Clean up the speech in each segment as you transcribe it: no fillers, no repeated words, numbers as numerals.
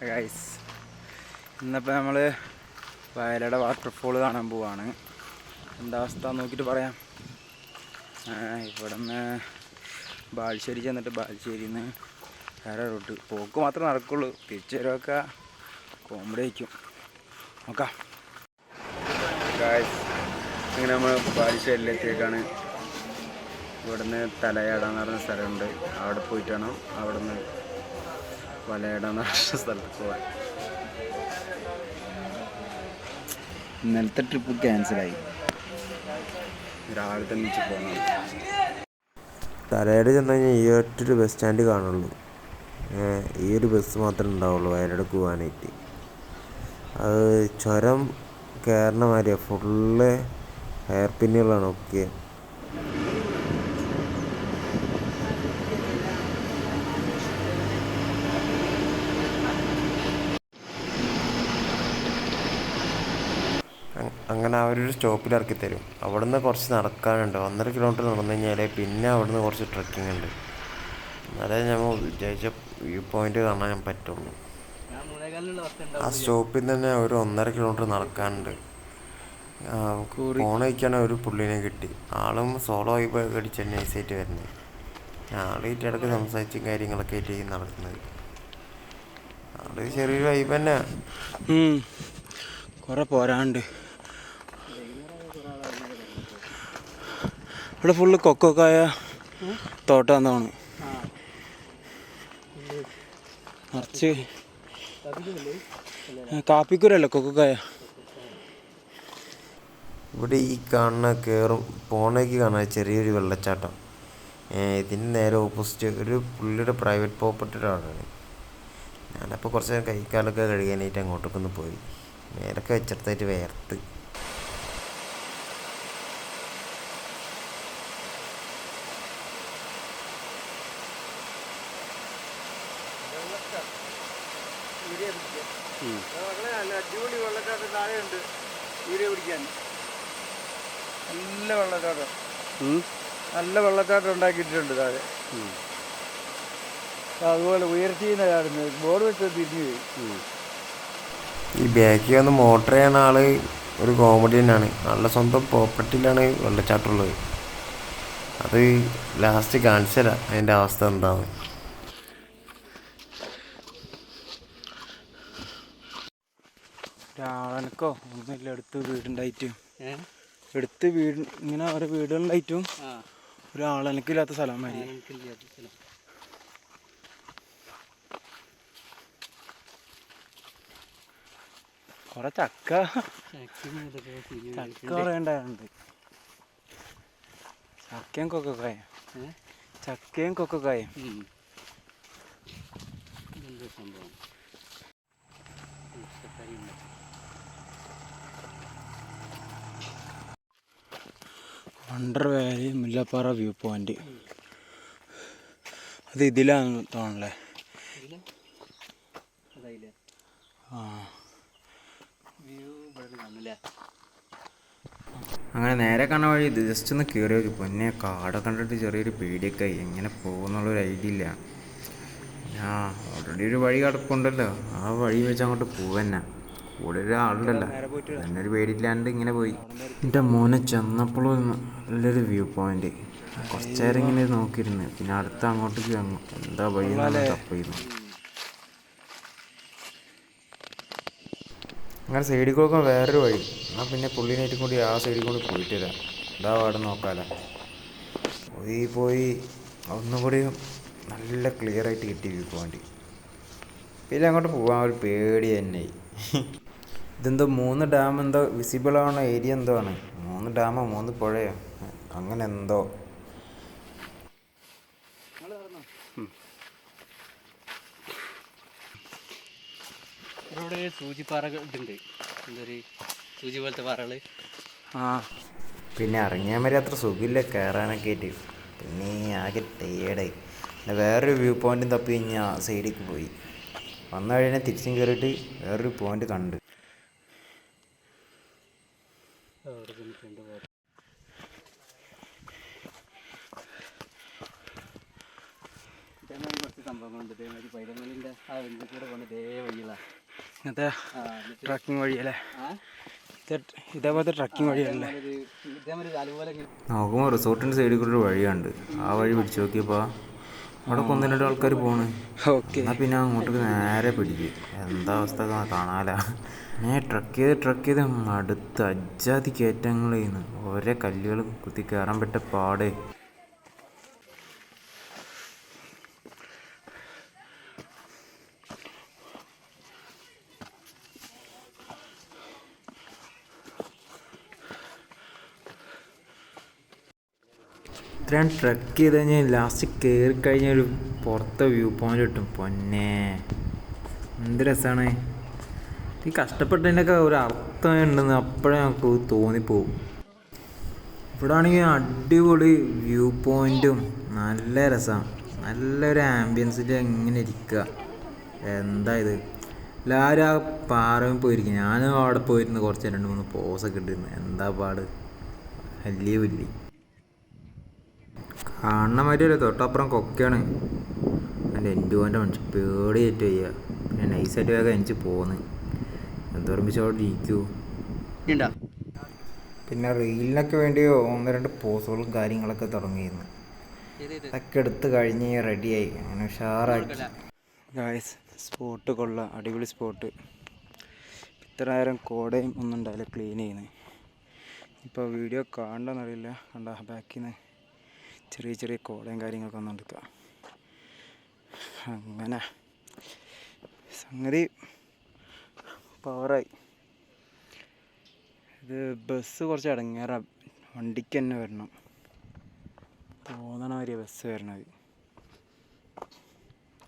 Guys, ഇന്നിപ്പോൾ നമ്മൾ വയലയുടെ waterfall കാണാൻ പോവാണ്. എന്താ അവസ്ഥ നോക്കിയിട്ട് പറയാം. ഇവിടെ നിന്ന് ബാലുശ്ശേരി ചെന്നിട്ട് ബാലുശ്ശേരിയിൽ നിന്ന് വേറെ റൂട്ട് പോക്ക് മാത്രമേ നടക്കുള്ളൂ. തിരിച്ചു വരുമൊക്കെ കോമഡി ആയിരിക്കും. നോക്കാം. ഗൈസ്, അങ്ങനെ നമ്മൾ ബാലുശ്ശേരിയിലെത്തിയേക്കാണ്. ഇവിടുന്ന് തലയാടാന്ന് പറഞ്ഞ സ്ഥലമുണ്ട്. അവിടെ പോയിട്ടാണ് അവിടെ നിന്ന് വലയിടാന്ന് പറഞ്ഞ സ്ഥലത്ത് പോവാൻ. ഇന്നലത്തെ ട്രിപ്പ് ക്യാൻസലായി. രാവിലെ തന്നെ പോകണം. തലയാട് ചെന്ന് കഴിഞ്ഞാൽ ഈ ഒറ്റൊരു ബസ് സ്റ്റാൻഡ് കാണുള്ളൂ. ഈ ഒരു ബസ് മാത്രമേ ഉണ്ടാവുള്ളൂ വയനാട് പോകാനായിട്ട്. അത് ചുരം കയറണ മാതിരിയാണ്. ഫുള്ള് ഹെയർ പിന്നുകളാണ് ഒക്കെ. അങ്ങനെ അവരൊരു സ്റ്റോപ്പിൽ ഇറക്കി തരും. അവിടെ നിന്ന് കുറച്ച് നടക്കാനുണ്ട്. 1.5 കിലോമീറ്റർ നടന്നു കഴിഞ്ഞാൽ പിന്നെ അവിടെ നിന്ന് കുറച്ച് ട്രക്കിംഗ് ഉണ്ട്. എന്നാലേ നമ്മൾ വിചാരിച്ച വ്യൂ പോയിന്റ് കാണാൻ പറ്റുള്ളൂ. ആ സ്റ്റോപ്പിൽ തന്നെ ഒരു 1.5 കിലോമീറ്റർ നടക്കാനുണ്ട്. നമുക്ക് ഫോൺ വയ്ക്കാണ് ഒരു പുള്ളിനെ കിട്ടി. ആളും സോളോ വൈബ് അടിച്ച് നൈസായിട്ട് വരുന്നത്. ആളായിട്ട് ഇടയ്ക്ക് സംസാരിച്ചും കാര്യങ്ങളൊക്കെ ആയിട്ട് നടക്കുന്നത്. ആള് ചെറിയൊരു വൈബ് തന്നെ. കുറെ പോരാണ്ട്. ഇവിടെ ഫുള്ള് കൊക്കോക്കായ തോട്ടാന്നാണ്. നിറച്ച് കാപ്പിക്കുരല്ലോ കൊക്കോക്കായ. ഇവിടെ ഈ കാണുന്ന പോണേക്ക് കാണാൻ ചെറിയൊരു വെള്ളച്ചാട്ടം. ഇതിന് നേരെ ഓപ്പോസിറ്റ് ഒരു പുള്ളിയുടെ പ്രൈവറ്റ് പ്രോപ്പർട്ടിയുടെ ആളാണ്. ഞാനപ്പോൾ കുറച്ച് നേരം കൈക്കാലൊക്കെ കഴുകാനായിട്ട് അങ്ങോട്ടൊക്കെ ഒന്ന് പോയി. മേലൊക്കെ വെച്ചെടുത്തായിട്ട് വേർത്ത്. അടിപൊളി വെള്ളച്ചാട്ടം താഴെയുണ്ട്. വീഡിയോ പിടിക്കാൻ നല്ല വെള്ളച്ചാട്ടം. നല്ല വെള്ളച്ചാട്ടം ഉണ്ടാക്കിയിട്ടുണ്ട് താഴെ. അതുപോലെ ഉയർത്തിന്ന് ചാടുന്നത് ബോർഡ് വെച്ച് തിരിഞ്ഞു പോയി. ഈ ബാക്കിൽ വന്ന് മോട്ടർ ചെയ്യുന്ന ആള് ഒരു കോമഡി തന്നെയാണ്. ആളുടെ സ്വന്തം പ്രോപ്പർട്ടിയിലാണ് വെള്ളച്ചാട്ടം ഉള്ളത്. അത് ലാസ്റ്റ് കാണിച്ചല്ല അതിൻ്റെ അവസ്ഥ എന്താണ്. ഒരാളെനക്കോ ഒന്നുമില്ല. അടുത്ത് വീടുണ്ടായിട്ടും ഇങ്ങനെ ഓരോ വീടുകളുണ്ടായിട്ടും ഒരാളെനക്കില്ലാത്ത സ്ഥലം മാതിരി. കുറെ ചക്ക കുറെ ഉണ്ടായിട്ടുണ്ട്. ചക്കയും കൊക്കക്കായും വണ്ടർ വാലി മുല്ലപ്പാറ വ്യൂ പോയിന്റ്. അത് ഇതിലാന്ന് തോന്നല്ലേ. അങ്ങനെ നേരെ കാണാൻ വഴി ജസ്റ്റ് ഒന്ന് കയറി നോക്കി. പൊന്നെ കാടൊക്കെ കണ്ടിട്ട് ചെറിയൊരു പേടിയൊക്കെ ആയി. എങ്ങനെ പോകുന്നുള്ളൊരു ഐഡിയ ഇല്ല. ഓൾറെഡി ഒരു വഴി കിടപ്പുണ്ടല്ലോ, ആ വഴി വെച്ച് അങ്ങോട്ട് പോവന്നെ. കൂടെ ഒരാളുണ്ടല്ലോ, തന്നെ ഒരു പേടിയില്ലാണ്ട് ഇങ്ങനെ പോയി. എൻ്റെ മോനെ ചെന്നപ്പോഴും നല്ലൊരു വ്യൂ പോയിന്റ്. കുറച്ച് നേരം ഇങ്ങനെ നോക്കിയിരുന്നു. പിന്നെ അടുത്ത അങ്ങോട്ടേക്ക് എന്താ വഴി തപ്പിയിരുന്നു. അങ്ങനെ സൈഡിൽ കൂടെ വേറൊരു വഴി. എന്നാൽ പിന്നെ പുള്ളിനായിട്ടും കൂടി ആ സൈഡിൽ കൂടി പോയിട്ട് വരാം. എന്താ അവിടെ നോക്കാമല്ലോ. പോയി ഒന്നും കൂടി നല്ല ക്ലിയർ ആയിട്ട് കിട്ടി വ്യൂ പോയിന്റ്. പിന്നെ അങ്ങോട്ട് പോകാൻ ഒരു പേടി തന്നെ. ഇതെന്തോ 3 ഡാം എന്തോ വിസിബിൾ ആവുന്ന ഏരിയ എന്തോ ആണ്. 3 ഡാമോ 3 പുഴയോ അങ്ങനെ എന്തോ. ഇവിടെ സൂചിപ്പാറ ഉണ്ട്. എന്തൊരു സൂചി പോലത്തെ പാറകള്. പിന്നെ ഇറങ്ങിയാൽ വരെ അത്ര സുഖമില്ല കയറാനൊക്കെ ആയിട്ട്. പിന്നെ ആകെ ടയേർഡായി. പിന്നെ വേറൊരു വ്യൂ പോയിന്റും തപ്പി കഴിഞ്ഞാൽ സൈഡിലേക്ക് പോയി. വന്ന വഴി തിരിച്ചും കയറിയിട്ട് വേറൊരു പോയിന്റ് കണ്ട്. സംഭവങ്ങളുണ്ട്. ഇതേമാതിരി പൈതമലിൻ്റെ ആ വെഞ്ചി കൂടെ കൊണ്ട് ഇതേ വഴികളാണ്. ഇങ്ങനത്തെ ട്രക്കിംഗ് വഴിയല്ലേ? ഇതേപോലത്തെ ട്രക്കിംഗ് വഴിയല്ലേ? ഇതേമാതിരി അതുപോലെ നോക്കുമ്പോൾ റിസോർട്ടിൻ്റെ സൈഡിൽ കൂടെ ഒരു വഴിയുണ്ട്. ആ വഴി പിടിച്ചു നോക്കിയപ്പോൾ അവിടെ ഒന്ന് രണ്ട് ആൾക്കാർ പോണ്. ഓക്കെ, എന്നാൽ പിന്നെ അങ്ങോട്ടേക്ക് നേരെ പിടിക്കും. എന്താ അവസ്ഥ കാണാല. ഞാൻ ട്രക്ക് ചെയ്ത് അടുത്ത് അജാതി കയറ്റങ്ങളായിരുന്നു. ഓരോ കല്ലുകൾ കുത്തി കയറാൻ പറ്റ പാടേ. ഇത്രയും ട്രക്ക് ചെയ്ത് കഴിഞ്ഞാൽ ലാസ്റ്റ് കയറി കഴിഞ്ഞാൽ ഒരു പുറത്തെ വ്യൂ പോയിന്റ് കിട്ടും. പൊന്നെ എന്ത് രസമാണ്. ഈ കഷ്ടപ്പെട്ടതിൻ്റെയൊക്കെ ഒരു അർത്ഥം ഉണ്ടെന്ന് അപ്പോഴേ നമുക്ക് തോന്നിപ്പോവും. ഇവിടെ ആണെങ്കിൽ അടിപൊളി വ്യൂ പോയിൻറ്റും നല്ല രസമാണ്. നല്ലൊരു ആംബിയൻസിൽ എങ്ങനെ ഇരിക്കുക. എന്താ ഇത്, എല്ലാവരും ആ പാറയിൽ പോയിരിക്കും. ഞാനും അവിടെ പോയിരുന്നു കുറച്ച് 2-3 പോസൊക്കെ ഇട്ടിരുന്നു. എന്താ പാട്, വലിയ വലിയ കാണുന്ന മാതിരിയല്ലേ. തൊട്ടപ്പുറം കൊക്കയാണ്. എൻ്റെ എൻ്റെ മനുഷ്യൻ പേടിയേറ്റ് വയ്യ. പിന്നെ നൈസായിട്ട് വേഗം എനിക്ക് പോന്ന് എന്തോരമ്പിച്ച് അവിടെ ഇരിക്കൂ. പിന്നെ റീലിനൊക്കെ വേണ്ടി 1-2 പോസുകളും കാര്യങ്ങളൊക്കെ തുടങ്ങിയിരുന്നു. അതൊക്കെ എടുത്ത് കഴിഞ്ഞ് റെഡിയായി. അങ്ങനെ ഉഷാറാക്കി. ഗായ്സ്, സ്പോട്ട് കൊള്ളാം, അടിപൊളി സ്പോട്ട്. ഇത്ര നേരം കോടയും ഒന്നും ഉണ്ടാവില്ല ക്ലീൻ ചെയ്യുന്നത്. ഇപ്പോൾ വീഡിയോ കാണണമെന്നറിയില്ല. കണ്ട ബാക്കിൽ നിന്ന് ചെറിയ ചെറിയ കോടയും കാര്യങ്ങളൊക്കെ ഒന്നും എടുക്കുക. അങ്ങനെ സംഗതി പവറായി. ഇത് ബസ് കുറച്ച് ഇടങ്ങേറാ. വണ്ടിക്ക് തന്നെ വരണം, തോന്നണ മാതിരിയാണ് ബസ് വരണത്.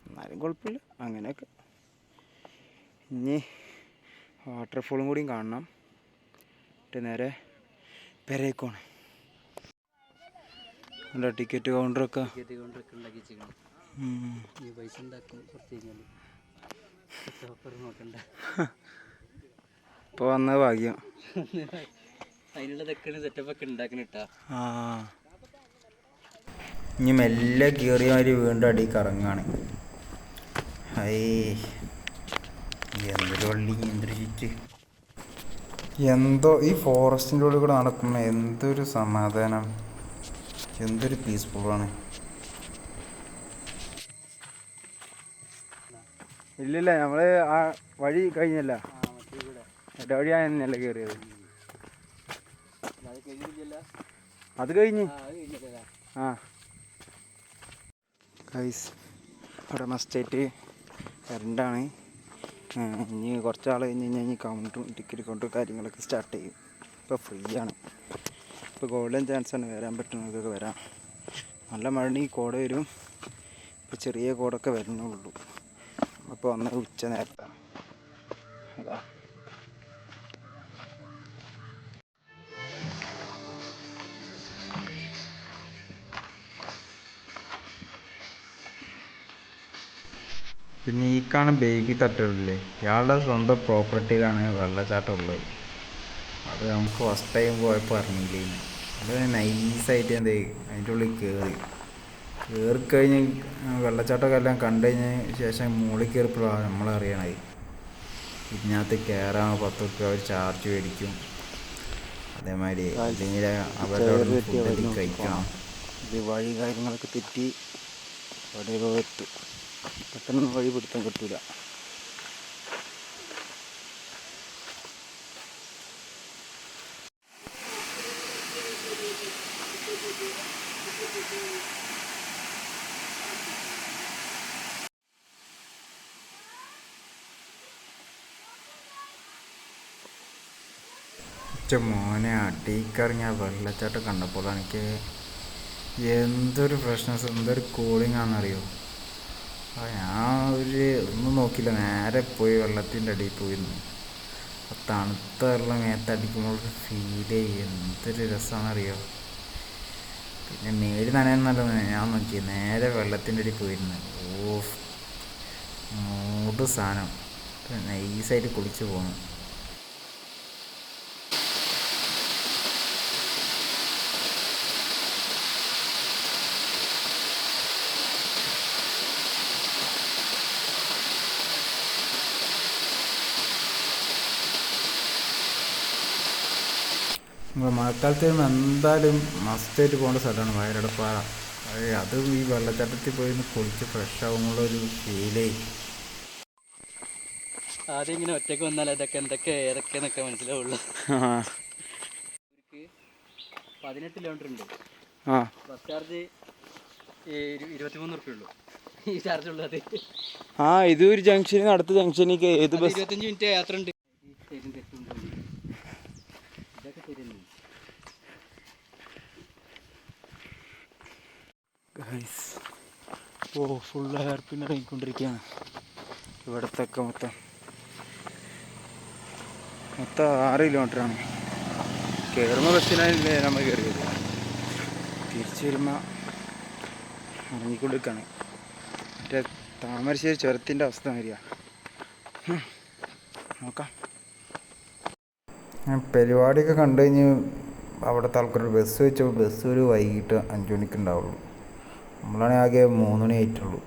എന്നാലും കുഴപ്പമില്ല. അങ്ങനെയൊക്കെ ഇനി വാട്ടർഫോളും കൂടിയും കാണണം. എന്നിട്ട് നേരെ പെരേക്കോണ്. അല്ല, ടിക്കറ്റ് കൗണ്ടറൊക്കെ ഉണ്ടാക്കി വെച്ചിരിക്കണം. ഈ പൈസ ഉണ്ടാക്കും കുറച്ച് കഴിഞ്ഞാൽ നോക്കണ്ട. ഇപ്പോൾ വന്ന ഭാഗ്യം. അതിനുള്ള തെക്കാണ് സെറ്റപ്പൊക്കെ ഉണ്ടാക്കണിട്ടാ. ഇനി മെല്ലെ കയറിയ മാതിരി വീണ്ടും അടിയിൽ കറങ്ങാണ്. എന്തൊരു വള്ളി, എന്തൊരു ചുറ്റ്. എന്തോ ഈ ഫോറസ്റ്റിൻ്റെ ഉള്ളിൽ കൂടെ നടക്കുമ്പോൾ എന്തൊരു സമാധാനം, എന്തൊരു പീസ്ഫുള്ളാണ്. ഇല്ലില്ല, നമ്മൾ ആ വഴി കഴിഞ്ഞല്ല, ഇടവഴി തന്നെയല്ലേ കയറിയത്. അത് കഴിഞ്ഞ് ഗൈസ്, ഇവിടെ മസ്റ്റേറ്റ് കറണ്ടാണ്. ഇനി കുറച്ചാൾ കഴിഞ്ഞ് കഴിഞ്ഞാൽ കൗണ്ടറും ടിക്കറ്റ് കൗണ്ടറും കാര്യങ്ങളൊക്കെ സ്റ്റാർട്ട് ചെയ്യും. ഇപ്പോൾ ഫ്രീ ആണ്. ഇപ്പോൾ ഗോൾഡൻ ചാൻസാണ്, വരാൻ പറ്റുന്നതൊക്കെ വരാം. നല്ല മഴ കോട വരും. ഇപ്പോൾ ചെറിയ കോടൊക്കെ വരുന്നുള്ളൂ. അപ്പോൾ വന്നത് ഉച്ച നേരത്താണ്. അതാ പിന്നെ ഈ കാണുന്ന ബേബി തട്ടുകളില്ലേ, ഇയാളുടെ സ്വന്തം പ്രോപ്പർട്ടിയിലാണ് വെള്ളച്ചാട്ടം ഉള്ളത്. അത് നമുക്ക് ഫസ്റ്റ് ടൈം പോയപ്പോൾ അറിഞ്ഞില്ലേന്ന്. അത് നൈസായിട്ട് എന്ത് അതിൻ്റെ ഉള്ളിൽ കയറിക്കഴിഞ്ഞ് വെള്ളച്ചാട്ടമൊക്കെ എല്ലാം കണ്ടു കഴിഞ്ഞതിന് ശേഷം മുകളിൽ കയറിയപ്പോഴാണ് നമ്മളറിയണത്. ഇതിനകത്ത് കയറാൻ 10 റുപ്യ അവർ ചാർജ് മേടിക്കും. അതേമാതിരി അല്ലെങ്കിൽ അവരുടെ ഫുഡ് കഴിക്കണം. ഇത് വഴി കാര്യങ്ങളൊക്കെ തെറ്റി അവിടെ എത്തും. പെട്ടെന്ന് വഴി പിടുത്തം കിട്ടൂല. മോനെ അടിയിക്കറിഞ്ഞ വെള്ളച്ചാട്ടം കണ്ടപ്പോൾ എനിക്ക് എന്തൊരു ഫ്രഷ്നെസ്, എന്തൊരു കൂളിംഗ് ആണെന്നറിയോ. ഞാൻ ഒന്നും നോക്കിയില്ല, നേരെ പോയി വെള്ളത്തിൻ്റെ അടിയിൽ പോയിരുന്നു. തണുത്ത വെള്ളം മേത്തടിക്കുമ്പോൾ ഫീൽ ചെയ്യും, എന്തൊരു രസമാണെന്നറിയോ. പിന്നെ മേല് നനയെന്നല്ല ഞാൻ നോക്കി, നേരെ വെള്ളത്തിൻ്റെ അടിയിൽ പോയിരുന്നു. മൂട് സാധനം നൈസായിട്ട് കുളിച്ച് പോകണം. മഴക്കാലത്ത് വരുമ്പോൾ എന്തായാലും മസ്റ്റായിട്ട് പോകേണ്ട സ്ഥലമാണ് വയലടപ്പാറ. അതും ഈ വെള്ളച്ചാട്ടത്തിൽ പോയി ഒന്ന് കുളിച്ച് ഫ്രഷ് ആകുമ്പോഴൊരു ഫീലേ. ആദ്യം ഇങ്ങനെ ഒറ്റയ്ക്ക് വന്നാൽ അതൊക്കെ എന്തൊക്കെ ഏതൊക്കെയെന്നൊക്കെ മനസ്സിലാവുള്ളൂ. 18 കിലോമീറ്റർ ഉണ്ട്. ബസ് ചാർജ് 23 റുപ്യ ഉള്ളൂ. ഈ ചാർജ് ഉള്ളത് ഇതൊരു ജംഗ്ഷനിൽ അടുത്ത ജംഗ്ഷനിലേക്ക് ഏത് ബസ് 25 മിനിറ്റ് യാത്ര ഉണ്ട്. ഇതൊക്കെ ശരിയല്ലേ? Full hair pin ഇറങ്ങിക്കൊണ്ടിരിക്കുകയാണ്. ഇവിടത്തൊക്കെ മൊത്തം 6 കിലോമീറ്ററാണ്. കയറുന്ന ബസ്സിനല്ലേ നമ്മൾ കയറിയത്. തിരിച്ചു വരുമ്പോൾ ഇറങ്ങിക്കൊണ്ടിരിക്കുകയാണ്. മറ്റേ താമരശ്ശേരി ചുരത്തിൻ്റെ അവസ്ഥ വരിക. നോക്കാം. പരിപാടിയൊക്കെ കണ്ടു കഴിഞ്ഞ് അവിടുത്തെ ആൾക്കാർ ബസ് വെച്ചപ്പോൾ ബസ് ഒരു വൈകിട്ട് 5 മണിക്ക് ഉണ്ടാവുള്ളൂ. നമ്മളാണെങ്കിൽ ആകെ 3 മണി ആയിട്ടുള്ളൂ.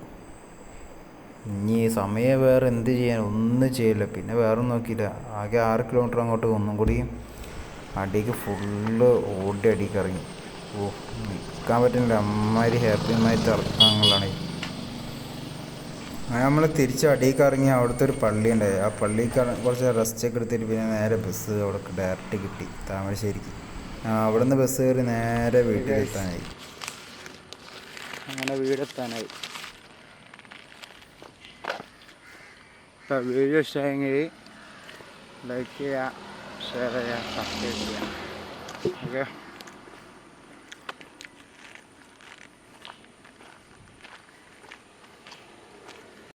ഇനി സമയം വേറെ എന്ത് ചെയ്യാൻ, ഒന്നും ചെയ്യില്ല. പിന്നെ വേറെ നോക്കിയില്ല. ആകെ 6 കിലോമീറ്റർ അങ്ങോട്ട് ഒന്നും കൂടി അടിക്ക് ഫുള്ള് ഓടി അടിക്ക് ഇറങ്ങി. നിൽക്കാൻ പറ്റുന്നില്ല. അമ്മാതിരി ഹാപ്പിമാരി തിളക്കങ്ങളാണ്. അങ്ങനെ നമ്മൾ തിരിച്ച് അടിക്ക് ഇറങ്ങി. അവിടുത്തെ ഒരു പള്ളി ഉണ്ടായി. ആ പള്ളിക്ക് കുറച്ച് റെസ്റ്റൊക്കെ എടുത്തിട്ട് പിന്നെ നേരെ ബസ് അവിടെ ഡയറക്റ്റ് കിട്ടി താമരശ്ശേരിക്ക്. അവിടെ നിന്ന് ബസ് കയറി നേരെ വീട്ടിലെത്താനായി. അങ്ങനെ വീടെത്താനായി. വീഡിയോ ഇഷ്ടമായെങ്കിൽ ലൈക്ക് ചെയ്യുക, ഷെയർ ചെയ്യുക, സബ്സ്ക്രൈബ് ചെയ്യുക. ഓക്കെ.